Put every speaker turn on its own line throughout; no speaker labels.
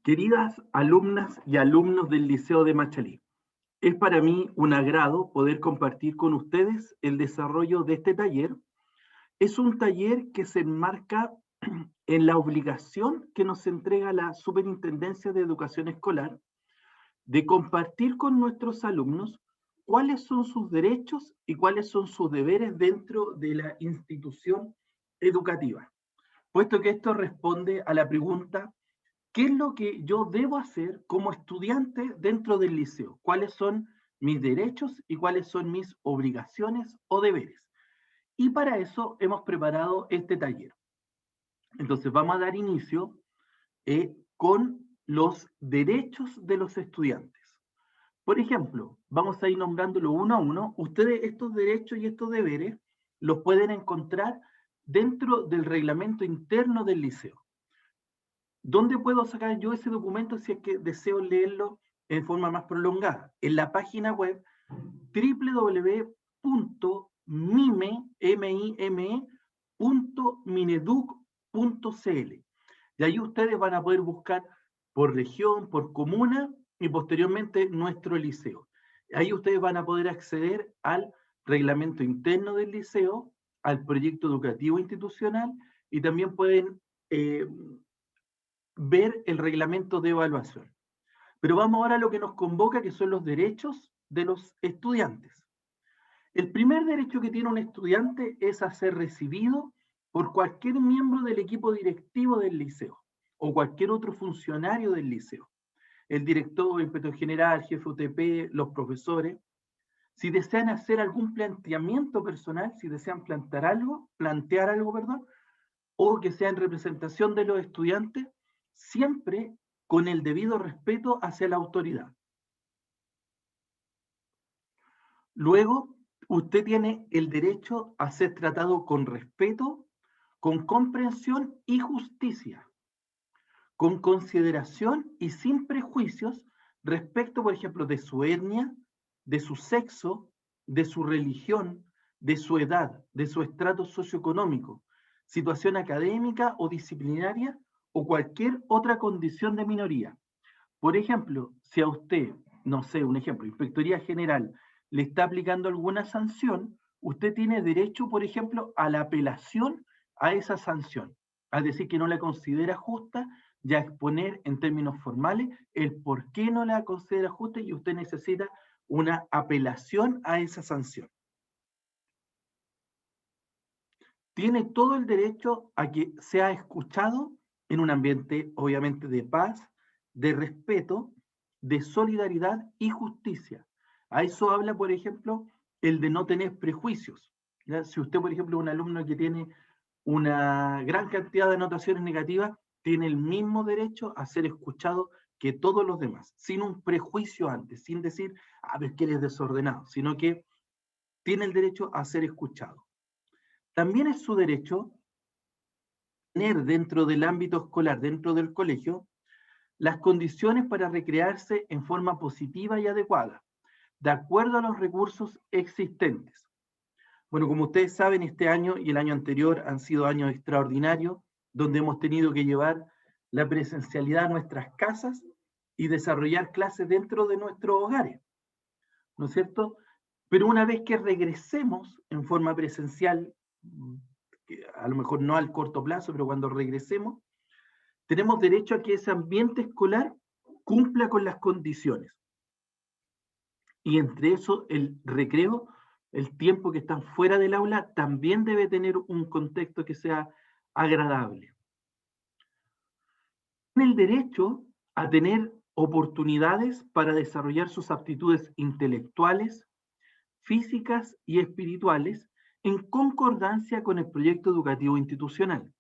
Queridas alumnas y alumnos del Liceo de Machalí, es para mí un agrado poder compartir con ustedes el desarrollo de este taller. Es un taller que se enmarca en la obligación que nos entrega la Superintendencia de Educación Escolar de compartir con nuestros alumnos cuáles son sus derechos y cuáles son sus deberes dentro de la institución educativa, puesto que esto responde a la pregunta: ¿qué es lo que yo debo hacer como estudiante dentro del liceo? ¿Cuáles son mis derechos y cuáles son mis obligaciones o deberes? Y para eso hemos preparado este taller. Entonces vamos a dar inicio con los derechos de los estudiantes. Por ejemplo, vamos a ir nombrándolo uno a uno. Ustedes estos derechos y estos deberes los pueden encontrar dentro del reglamento interno del liceo. ¿Dónde puedo sacar yo ese documento si es que deseo leerlo en forma más prolongada? En la página web www.mineduc.cl. Y ahí ustedes van a poder buscar por región, por comuna y posteriormente nuestro liceo. Ahí ustedes van a poder acceder al reglamento interno del liceo, al proyecto educativo institucional y también pueden ver el reglamento de evaluación. Pero vamos ahora a lo que nos convoca, que son los derechos de los estudiantes. El primer derecho que tiene un estudiante es a ser recibido por cualquier miembro del equipo directivo del liceo o cualquier otro funcionario del liceo. El director, el inspector general, jefe UTP, los profesores. Si desean hacer algún planteamiento personal, si desean plantear algo, o que sea en representación de los estudiantes, siempre con el debido respeto hacia la autoridad. Luego, usted tiene el derecho a ser tratado con respeto, con comprensión y justicia, con consideración y sin prejuicios respecto, por ejemplo, de su etnia, de su sexo, de su religión, de su edad, de su estrato socioeconómico, situación académica o disciplinaria o cualquier otra condición de minoría. Por ejemplo, si a usted, no sé, un ejemplo, Inspectoría General le está aplicando alguna sanción, usted tiene derecho, por ejemplo, a la apelación a esa sanción, a decir que no la considera justa y a exponer en términos formales el por qué no la considera justa y usted necesita una apelación a esa sanción. Tiene todo el derecho a que sea escuchado en un ambiente, obviamente, de paz, de respeto, de solidaridad y justicia. A eso habla, por ejemplo, el de no tener prejuicios. ¿Ya? Si usted, por ejemplo, es un alumno que tiene una gran cantidad de anotaciones negativas, tiene el mismo derecho a ser escuchado que todos los demás, sin un prejuicio antes, sin decir, a ver, que eres desordenado, sino que tiene el derecho a ser escuchado. También es su derecho tener dentro del ámbito escolar, dentro del colegio, las condiciones para recrearse en forma positiva y adecuada, de acuerdo a los recursos existentes. Bueno, como ustedes saben, este año y el año anterior han sido años extraordinarios, donde hemos tenido que llevar la presencialidad a nuestras casas y desarrollar clases dentro de nuestros hogares, ¿no es cierto? Pero una vez que regresemos en forma presencial, a lo mejor no al corto plazo, pero cuando regresemos, tenemos derecho a que ese ambiente escolar cumpla con las condiciones. Y entre eso, el recreo, el tiempo que están fuera del aula, también debe tener un contexto que sea agradable. Tienen el derecho a tener oportunidades para desarrollar sus aptitudes intelectuales, físicas y espirituales en concordancia con el proyecto educativo institucional.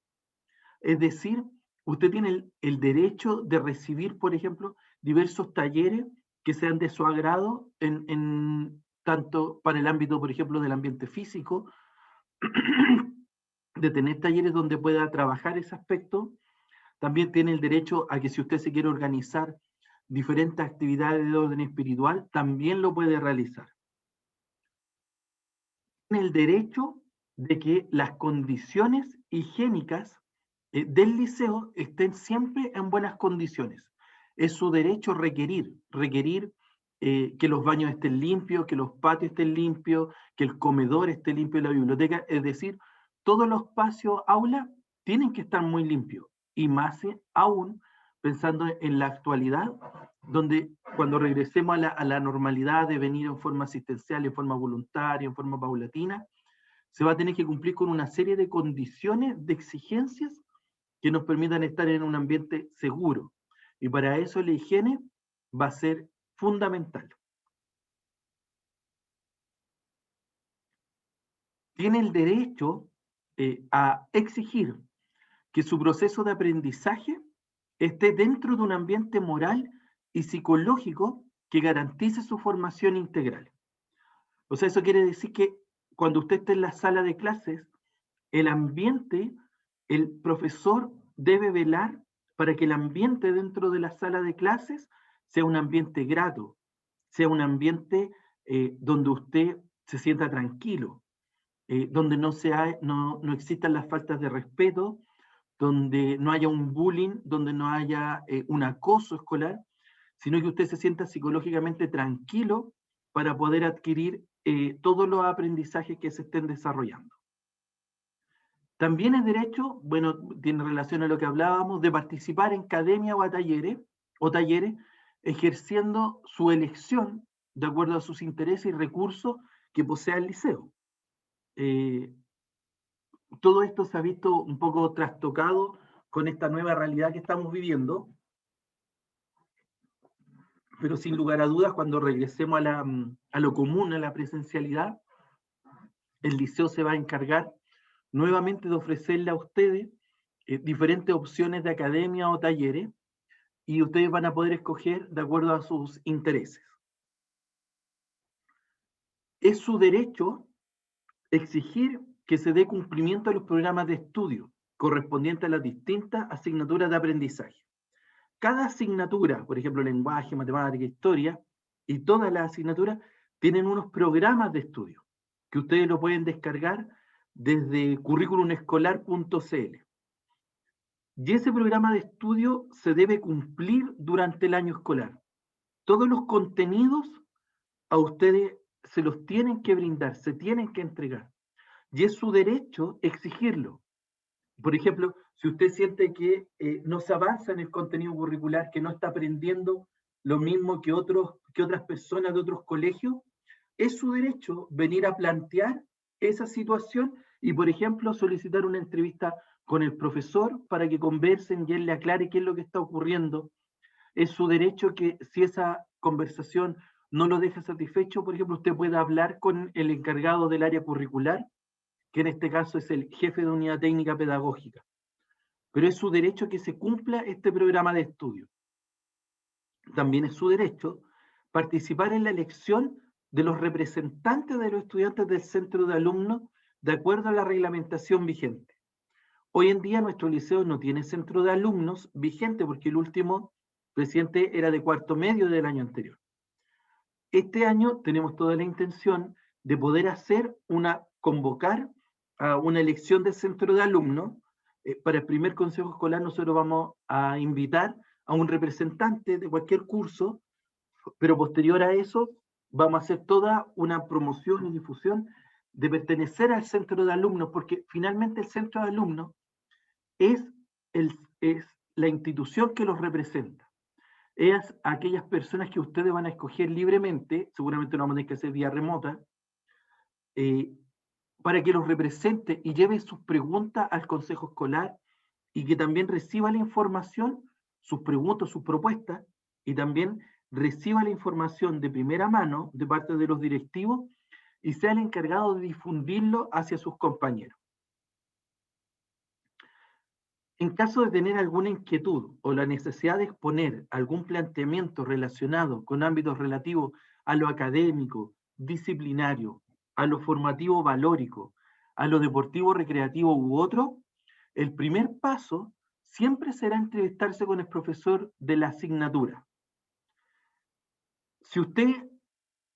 Es decir, usted tiene el derecho de recibir, por ejemplo, diversos talleres que sean de su agrado, tanto para el ámbito, por ejemplo, del ambiente físico, de tener talleres donde pueda trabajar ese aspecto. También tiene el derecho a que si usted se quiere organizar diferentes actividades de orden espiritual, también lo puede realizar. Tiene el derecho de que las condiciones higiénicas del liceo estén siempre en buenas condiciones. Es su derecho requerir que los baños estén limpios, que los patios estén limpios, que el comedor esté limpio en la biblioteca. Es decir, todos los espacios aula tienen que estar muy limpios. Y más aún pensando en la actualidad, donde cuando regresemos a la normalidad de venir en forma asistencial, en forma voluntaria, en forma paulatina, se va a tener que cumplir con una serie de condiciones, de exigencias que nos permitan estar en un ambiente seguro. Y para eso la higiene va a ser fundamental. Tiene el derecho a exigir que su proceso de aprendizaje esté dentro de un ambiente moral y psicológico que garantice su formación integral. O sea, eso quiere decir que cuando usted esté en la sala de clases, el ambiente, el profesor debe velar para que el ambiente dentro de la sala de clases sea un ambiente grato, sea un ambiente donde usted se sienta tranquilo, donde no existan las faltas de respeto, donde no haya un bullying, donde no haya un acoso escolar, sino que usted se sienta psicológicamente tranquilo para poder adquirir todos los aprendizajes que se estén desarrollando. También es derecho, bueno, tiene relación a lo que hablábamos, de participar en academia o talleres, ejerciendo su elección de acuerdo a sus intereses y recursos que posea el liceo. Todo esto se ha visto un poco trastocado con esta nueva realidad que estamos viviendo, pero sin lugar a dudas, cuando regresemos a lo común, a la presencialidad, el liceo se va a encargar nuevamente de ofrecerle a ustedes diferentes opciones de academia o talleres, y ustedes van a poder escoger de acuerdo a sus intereses. Es su derecho exigir que se dé cumplimiento a los programas de estudio correspondientes a las distintas asignaturas de aprendizaje. Cada asignatura, por ejemplo, lenguaje, matemática, historia, y todas las asignaturas tienen unos programas de estudio que ustedes lo pueden descargar desde curriculumescolar.cl. Y ese programa de estudio se debe cumplir durante el año escolar. Todos los contenidos a ustedes se los tienen que brindar, se tienen que entregar. Y es su derecho exigirlo. Por ejemplo, si usted siente que no se avanza en el contenido curricular, que no está aprendiendo lo mismo que otras personas de otros colegios, es su derecho venir a plantear esa situación y, por ejemplo, solicitar una entrevista con el profesor para que conversen y él le aclare qué es lo que está ocurriendo. Es su derecho que si esa conversación no lo deja satisfecho, por ejemplo, usted pueda hablar con el encargado del área curricular, que en este caso es el jefe de unidad técnica pedagógica. Pero es su derecho que se cumpla este programa de estudio. También es su derecho participar en la elección de los representantes de los estudiantes del centro de alumnos de acuerdo a la reglamentación vigente. Hoy en día nuestro liceo no tiene centro de alumnos vigente porque el último presidente era de cuarto medio del año anterior. Este año tenemos toda la intención de poder convocar a una elección del centro de alumnos. Para el primer consejo escolar nosotros vamos a invitar a un representante de cualquier curso, pero posterior a eso vamos a hacer toda una promoción y difusión de pertenecer al centro de alumnos, porque finalmente el centro de alumnos es la institución que los representa. Es aquellas personas que ustedes van a escoger libremente, seguramente lo vamos a tener que hacer vía remota, para que los represente y lleve sus preguntas al consejo escolar y que también reciba la información, sus preguntas, sus propuestas, y también reciba la información de primera mano de parte de los directivos y sea el encargado de difundirlo hacia sus compañeros. En caso de tener alguna inquietud o la necesidad de exponer algún planteamiento relacionado con ámbitos relativos a lo académico, disciplinario, a lo formativo valórico, a lo deportivo recreativo u otro, el primer paso siempre será entrevistarse con el profesor de la asignatura. Si usted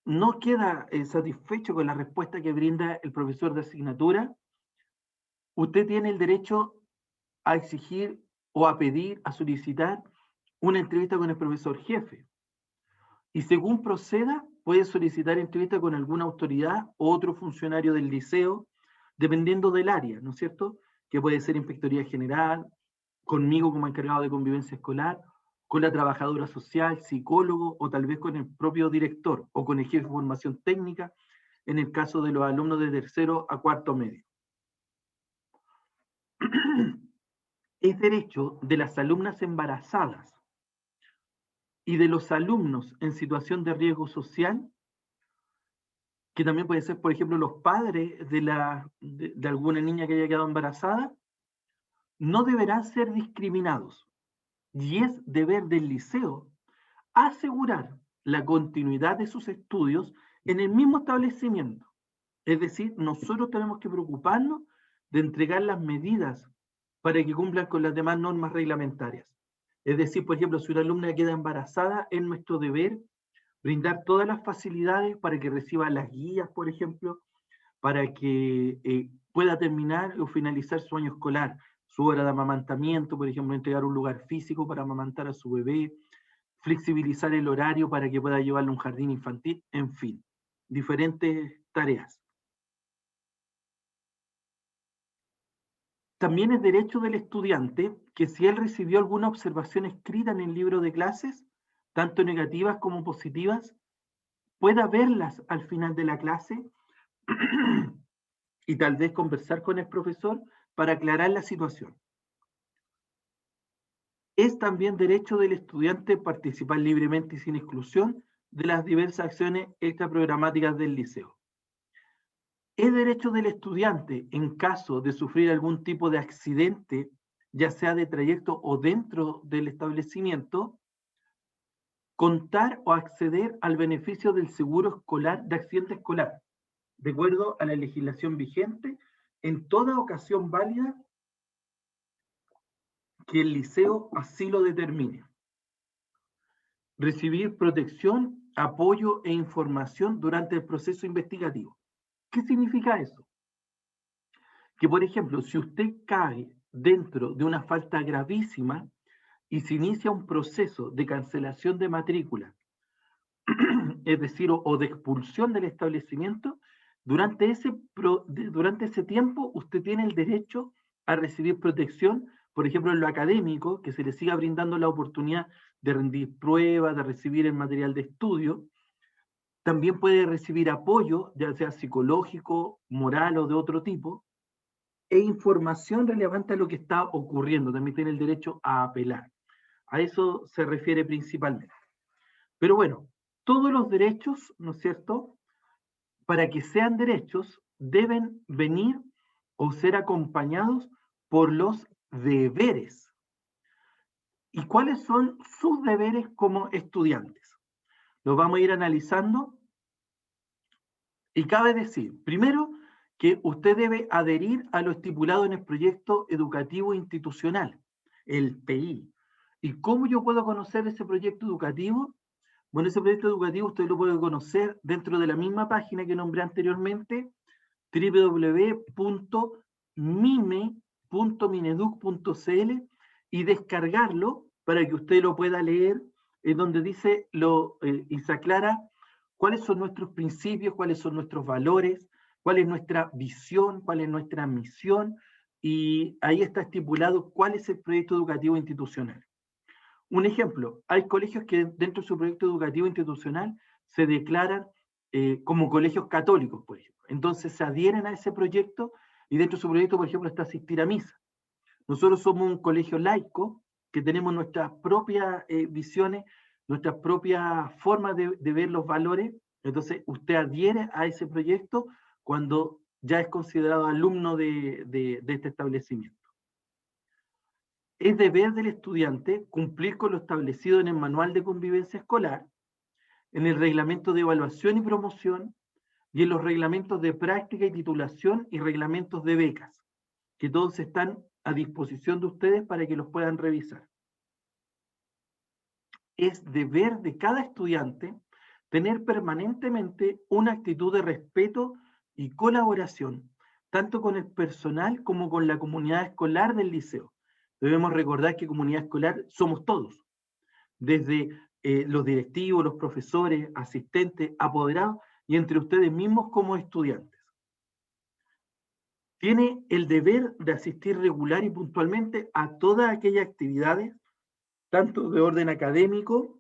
no queda satisfecho con la respuesta que brinda el profesor de asignatura, usted tiene el derecho a exigir o a pedir, a solicitar una entrevista con el profesor jefe. Y según proceda, puede solicitar entrevista con alguna autoridad o otro funcionario del liceo, dependiendo del área, ¿no es cierto? Que puede ser Inspectoría General, conmigo como encargado de convivencia escolar, con la trabajadora social, psicólogo, o tal vez con el propio director, o con el jefe de formación técnica, en el caso de los alumnos de tercero a cuarto medio. Es derecho de las alumnas embarazadas y de los alumnos en situación de riesgo social, que también puede ser, por ejemplo, los padres de alguna niña que haya quedado embarazada, no deberán ser discriminados. Y es deber del liceo asegurar la continuidad de sus estudios en el mismo establecimiento. Es decir, nosotros tenemos que preocuparnos de entregar las medidas para que cumplan con las demás normas reglamentarias. Es decir, por ejemplo, si una alumna queda embarazada, es nuestro deber brindar todas las facilidades para que reciba las guías, por ejemplo, para que pueda terminar o finalizar su año escolar, su hora de amamantamiento, por ejemplo, entregar un lugar físico para amamantar a su bebé, flexibilizar el horario para que pueda llevarlo a un jardín infantil, en fin, diferentes tareas. También es derecho del estudiante que si él recibió alguna observación escrita en el libro de clases, tanto negativas como positivas, pueda verlas al final de la clase y tal vez conversar con el profesor para aclarar la situación. Es también derecho del estudiante participar libremente y sin exclusión de las diversas acciones extraprogramáticas del liceo. Es derecho del estudiante, en caso de sufrir algún tipo de accidente, ya sea de trayecto o dentro del establecimiento, contar o acceder al beneficio del seguro escolar de accidente escolar, de acuerdo a la legislación vigente, en toda ocasión válida que el liceo así lo determine. Recibir protección, apoyo e información durante el proceso investigativo. ¿Qué significa eso? Que, por ejemplo, si usted cae dentro de una falta gravísima y se inicia un proceso de cancelación de matrícula, es decir, o de expulsión del establecimiento, durante ese tiempo usted tiene el derecho a recibir protección, por ejemplo, en lo académico, que se le siga brindando la oportunidad de rendir pruebas, de recibir el material de estudio. También puede recibir apoyo, ya sea psicológico, moral o de otro tipo, e información relevante a lo que está ocurriendo. También tiene el derecho a apelar. A eso se refiere principalmente. Pero bueno, todos los derechos, ¿no es cierto?, para que sean derechos, deben venir o ser acompañados por los deberes. ¿Y cuáles son sus deberes como estudiantes? Los vamos a ir analizando y cabe decir, primero, que usted debe adherir a lo estipulado en el proyecto educativo institucional, el PI. ¿Y cómo yo puedo conocer ese proyecto educativo? Bueno, ese proyecto educativo usted lo puede conocer dentro de la misma página que nombré anteriormente, www.mime.mineduc.cl, y descargarlo para que usted lo pueda leer, en donde dice y se aclara cuáles son nuestros principios, cuáles son nuestros valores, cuál es nuestra visión, cuál es nuestra misión, y ahí está estipulado cuál es el proyecto educativo institucional. Un ejemplo, hay colegios que dentro de su proyecto educativo institucional se declaran como colegios católicos, por ejemplo. Entonces se adhieren a ese proyecto y dentro de su proyecto, por ejemplo, está asistir a misa. Nosotros somos un colegio laico que tenemos nuestras propias visiones, nuestras propias formas de ver los valores. Entonces usted adhiere a ese proyecto cuando ya es considerado alumno de este establecimiento. Es deber del estudiante cumplir con lo establecido en el Manual de Convivencia Escolar, en el Reglamento de Evaluación y Promoción y en los reglamentos de práctica y titulación y reglamentos de becas, que todos están a disposición de ustedes para que los puedan revisar. Es deber de cada estudiante tener permanentemente una actitud de respeto y colaboración, tanto con el personal como con la comunidad escolar del liceo. Debemos recordar que comunidad escolar somos todos. desde los directivos, los profesores, asistentes, apoderados y entre ustedes mismos como estudiantes. Tiene el deber de asistir regular y puntualmente a todas aquellas actividades, tanto de orden académico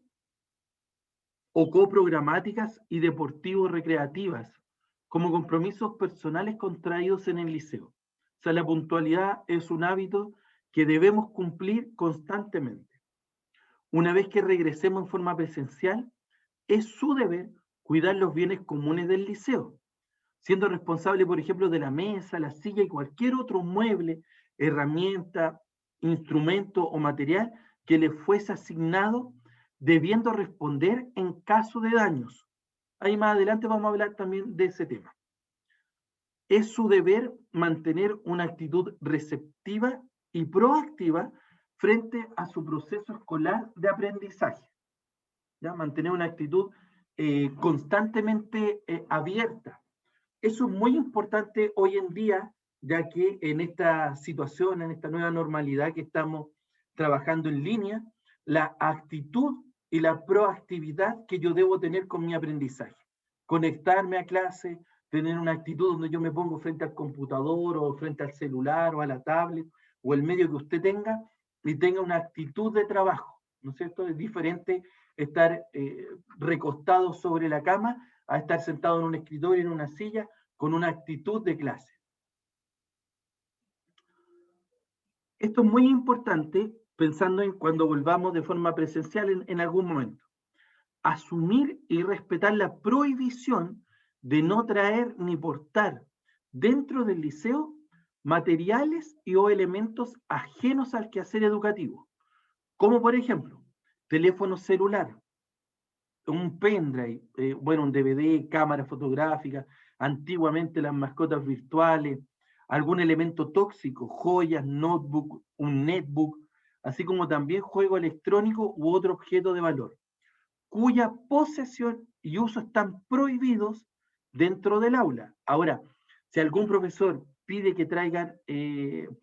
o coprogramáticas y deportivo-recreativas, como compromisos personales contraídos en el liceo. O sea, la puntualidad es un hábito que debemos cumplir constantemente. Una vez que regresemos en forma presencial, es su deber cuidar los bienes comunes del liceo, siendo responsable, por ejemplo, de la mesa, la silla y cualquier otro mueble, herramienta, instrumento o material que le fuese asignado, debiendo responder en caso de daños. Ahí más adelante vamos a hablar también de ese tema. Es su deber mantener una actitud receptiva y proactiva frente a su proceso escolar de aprendizaje. ¿Ya? Mantener una actitud constantemente abierta. Eso es muy importante hoy en día, ya que en esta situación, en esta nueva normalidad que estamos trabajando en línea, la actitud y la proactividad que yo debo tener con mi aprendizaje. Conectarme a clase, tener una actitud donde yo me pongo frente al computador o frente al celular o a la tablet o el medio que usted tenga y tenga una actitud de trabajo, ¿no es cierto? Es diferente estar recostado sobre la cama a estar sentado en un escritorio, en una silla, con una actitud de clase. Esto es muy importante pensando en cuando volvamos de forma presencial en algún momento. Asumir y respetar la prohibición de no traer ni portar dentro del liceo materiales y o elementos ajenos al quehacer educativo, como por ejemplo, teléfono celular, un pendrive, bueno, un DVD, cámara fotográfica, antiguamente las mascotas virtuales, algún elemento tóxico, joyas, notebook, un netbook, así como también juego electrónico u otro objeto de valor, cuya posesión y uso están prohibidos dentro del aula. Ahora, si algún profesor pide que traigan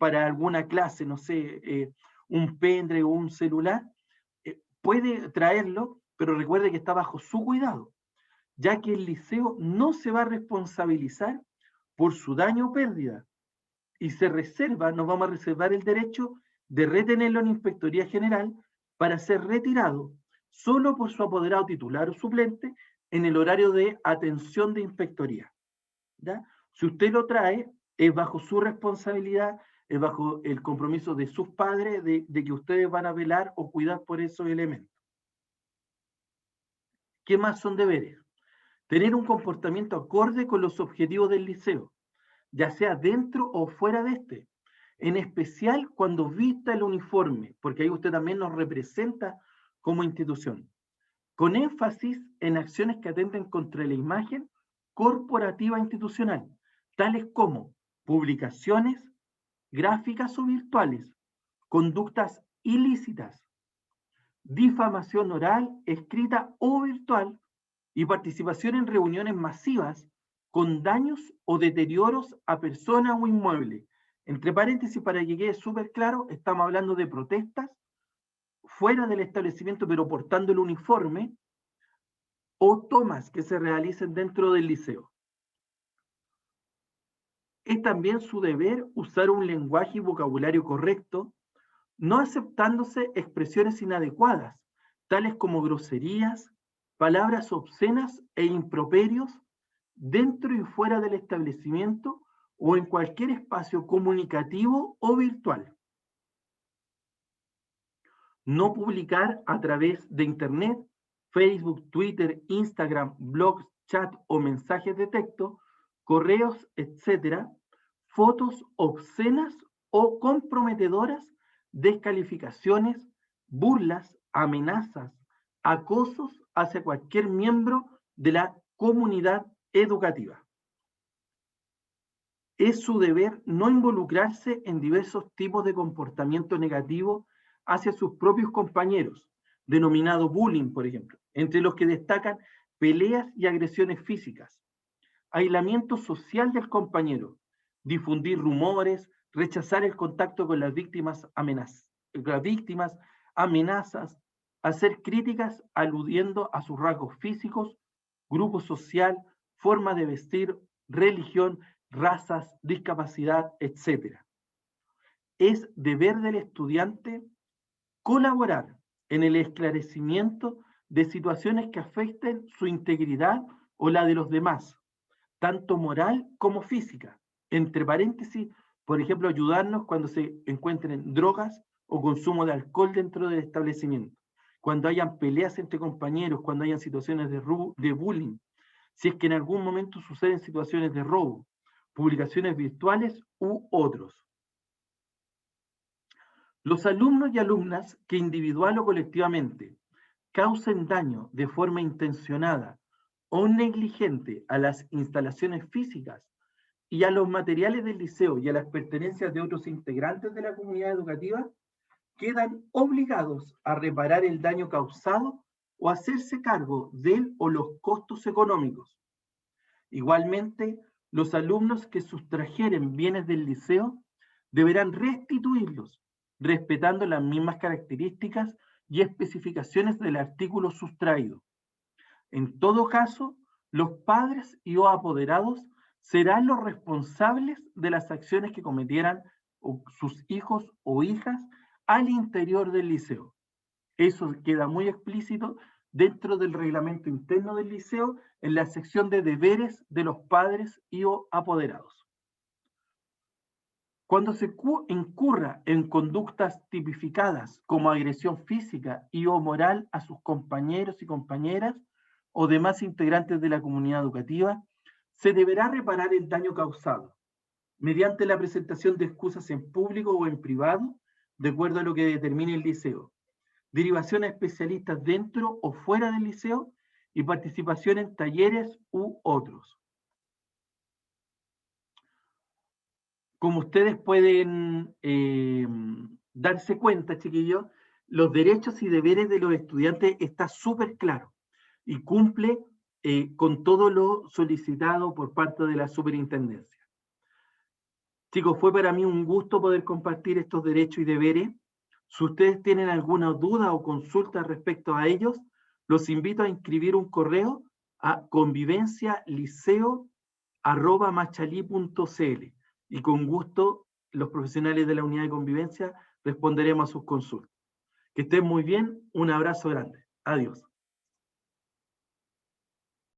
para alguna clase, no sé, un pendrive o un celular, puede traerlo, pero recuerde que está bajo su cuidado, ya que el liceo no se va a responsabilizar por su daño o pérdida y nos vamos a reservar el derecho de retenerlo en Inspectoría General para ser retirado solo por su apoderado titular o suplente en el horario de atención de inspectoría. ¿Ya? Si usted lo trae, es bajo su responsabilidad, es bajo el compromiso de sus padres de que ustedes van a velar o cuidar por esos elementos. ¿Qué más son deberes? Tener un comportamiento acorde con los objetivos del liceo, ya sea dentro o fuera de este. En especial cuando vista el uniforme, porque ahí usted también nos representa como institución. Con énfasis en acciones que atenten contra la imagen corporativa institucional, tales como publicaciones, gráficas o virtuales, conductas ilícitas, difamación oral, escrita o virtual, y participación en reuniones masivas con daños o deterioros a personas o inmuebles. Entre paréntesis, para que quede súper claro, estamos hablando de protestas fuera del establecimiento, pero portando el uniforme, o tomas que se realicen dentro del liceo. Es también su deber usar un lenguaje y vocabulario correcto, no aceptándose expresiones inadecuadas, tales como groserías, palabras obscenas e improperios dentro y fuera del establecimiento o en cualquier espacio comunicativo o virtual. No publicar a través de Internet, Facebook, Twitter, Instagram, blogs, chat o mensajes de texto, correos, etcétera, fotos obscenas o comprometedoras, descalificaciones, burlas, amenazas, acosos hacia cualquier miembro de la comunidad educativa. Es su deber no involucrarse en diversos tipos de comportamiento negativo hacia sus propios compañeros, denominado bullying, por ejemplo, entre los que destacan peleas y agresiones físicas, aislamiento social del compañero, difundir rumores, rechazar el contacto con las víctimas, amenazas, hacer críticas aludiendo a sus rasgos físicos, grupo social, forma de vestir, religión, razas, discapacidad, etc. Es deber del estudiante colaborar en el esclarecimiento de situaciones que afecten su integridad o la de los demás, tanto moral como física. Entre paréntesis, por ejemplo, ayudarnos cuando se encuentren drogas o consumo de alcohol dentro del establecimiento, cuando hayan peleas entre compañeros, cuando hayan situaciones de bullying, si es que en algún momento suceden situaciones de robo, publicaciones virtuales u otros. Los alumnos y alumnas que individual o colectivamente causen daño de forma intencionada o negligente a las instalaciones físicas y a los materiales del liceo y a las pertenencias de otros integrantes de la comunidad educativa, quedan obligados a reparar el daño causado o hacerse cargo de él o los costos económicos. Igualmente, los alumnos que sustrajeren bienes del liceo deberán restituirlos, respetando las mismas características y especificaciones del artículo sustraído. En todo caso, los padres y o apoderados serán los responsables de las acciones que cometieran sus hijos o hijas al interior del liceo. Eso queda muy explícito dentro del reglamento interno del liceo en la sección de deberes de los padres y o apoderados. Cuando se incurra en conductas tipificadas como agresión física y o moral a sus compañeros y compañeras o demás integrantes de la comunidad educativa, se deberá reparar el daño causado mediante la presentación de excusas en público o en privado, de acuerdo a lo que determine el liceo, derivación a especialistas dentro o fuera del liceo y participación en talleres u otros. Como ustedes pueden darse cuenta, chiquillos, los derechos y deberes de los estudiantes está súper claro y cumple con todo lo solicitado por parte de la superintendencia. Chicos, fue para mí un gusto poder compartir estos derechos y deberes. Si ustedes tienen alguna duda o consulta respecto a ellos, los invito a inscribir un correo a convivencialiceo@machalí.cl y con gusto los profesionales de la unidad de convivencia responderemos a sus consultas. Que estén muy bien, un abrazo grande. Adiós.